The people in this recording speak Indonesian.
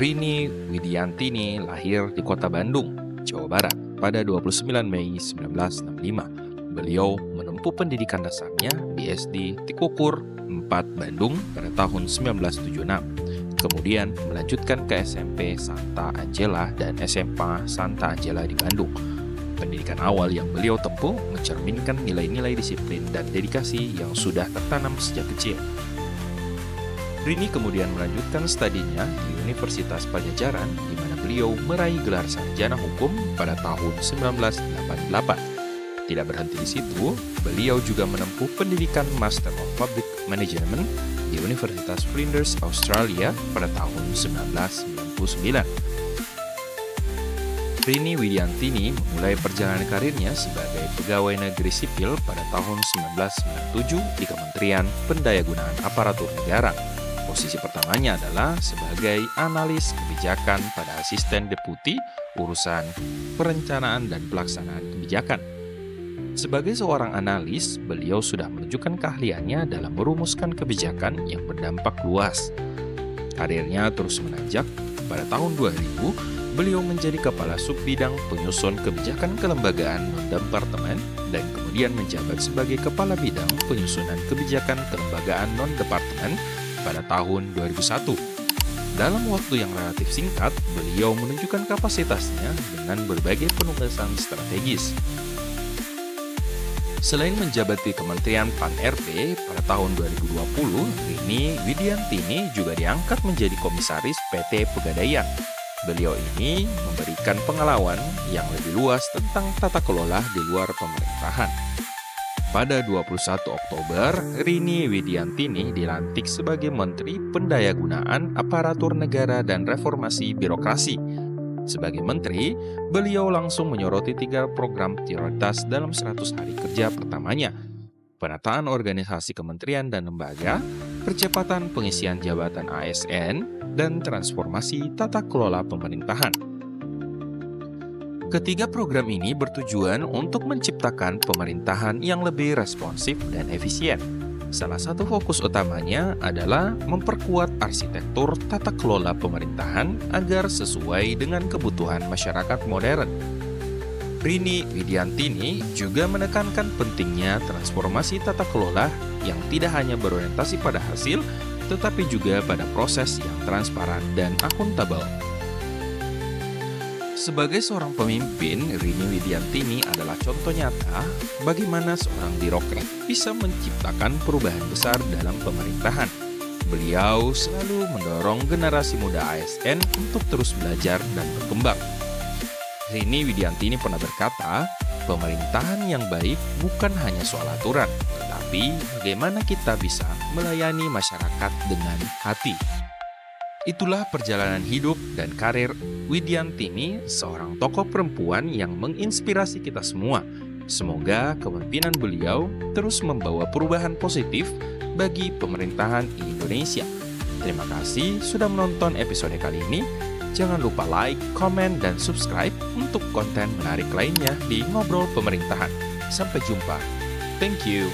Rini Widiantini lahir di kota Bandung, Jawa Barat pada 29 Mei 1965. Beliau menempuh pendidikan dasarnya di SD Tikukur 4 Bandung pada tahun 1976. Kemudian melanjutkan ke SMP Santa Angela dan SMA Santa Angela di Bandung. Pendidikan awal yang beliau tempuh mencerminkan nilai-nilai disiplin dan dedikasi yang sudah tertanam sejak kecil. Rini kemudian melanjutkan studinya di Universitas Pajajaran, di mana beliau meraih gelar sarjana hukum pada tahun 1988. Tidak berhenti di situ, beliau juga menempuh pendidikan Master of Public Management di Universitas Flinders, Australia pada tahun 1999. Rini Widiantini memulai perjalanan karirnya sebagai pegawai negeri sipil pada tahun 1997 di Kementerian Pendayagunaan Aparatur Negara. Posisi pertamanya adalah sebagai analis kebijakan pada asisten deputi urusan perencanaan dan pelaksanaan kebijakan. Sebagai seorang analis, beliau sudah menunjukkan keahliannya dalam merumuskan kebijakan yang berdampak luas. Karirnya terus menanjak. Pada tahun 2000, beliau menjadi kepala subbidang penyusun kebijakan kelembagaan non-departemen dan kemudian menjabat sebagai kepala bidang penyusunan kebijakan kelembagaan non-departemen pada tahun 2001. Dalam waktu yang relatif singkat, beliau menunjukkan kapasitasnya dengan berbagai penugasan strategis. Selain menjabat di Kementerian Pan-RB pada tahun 2020, Rini Widiantini juga diangkat menjadi komisaris PT Pegadaian. Beliau ini memberikan pengalaman yang lebih luas tentang tata kelola di luar pemerintahan. Pada 21 Oktober, Rini Widiantini dilantik sebagai Menteri Pendayagunaan Aparatur Negara dan Reformasi Birokrasi. Sebagai menteri, beliau langsung menyoroti 3 program prioritas dalam 100 hari kerja pertamanya: penataan organisasi kementerian dan lembaga, percepatan pengisian jabatan ASN, dan transformasi tata kelola pemerintahan. Ketiga program ini bertujuan untuk menciptakan pemerintahan yang lebih responsif dan efisien. Salah satu fokus utamanya adalah memperkuat arsitektur tata kelola pemerintahan agar sesuai dengan kebutuhan masyarakat modern. Rini Widiantini juga menekankan pentingnya transformasi tata kelola yang tidak hanya berorientasi pada hasil, tetapi juga pada proses yang transparan dan akuntabel. Sebagai seorang pemimpin, Rini Widiantini adalah contoh nyata bagaimana seorang birokrat bisa menciptakan perubahan besar dalam pemerintahan. Beliau selalu mendorong generasi muda ASN untuk terus belajar dan berkembang. Rini Widiantini pernah berkata, pemerintahan yang baik bukan hanya soal aturan, tetapi bagaimana kita bisa melayani masyarakat dengan hati. Itulah perjalanan hidup dan karir Widiantini, seorang tokoh perempuan yang menginspirasi kita semua. Semoga kepemimpinan beliau terus membawa perubahan positif bagi pemerintahan Indonesia. Terima kasih sudah menonton episode kali ini. Jangan lupa like, komen, dan subscribe untuk konten menarik lainnya di Ngobrol Pemerintahan. Sampai jumpa. Thank you.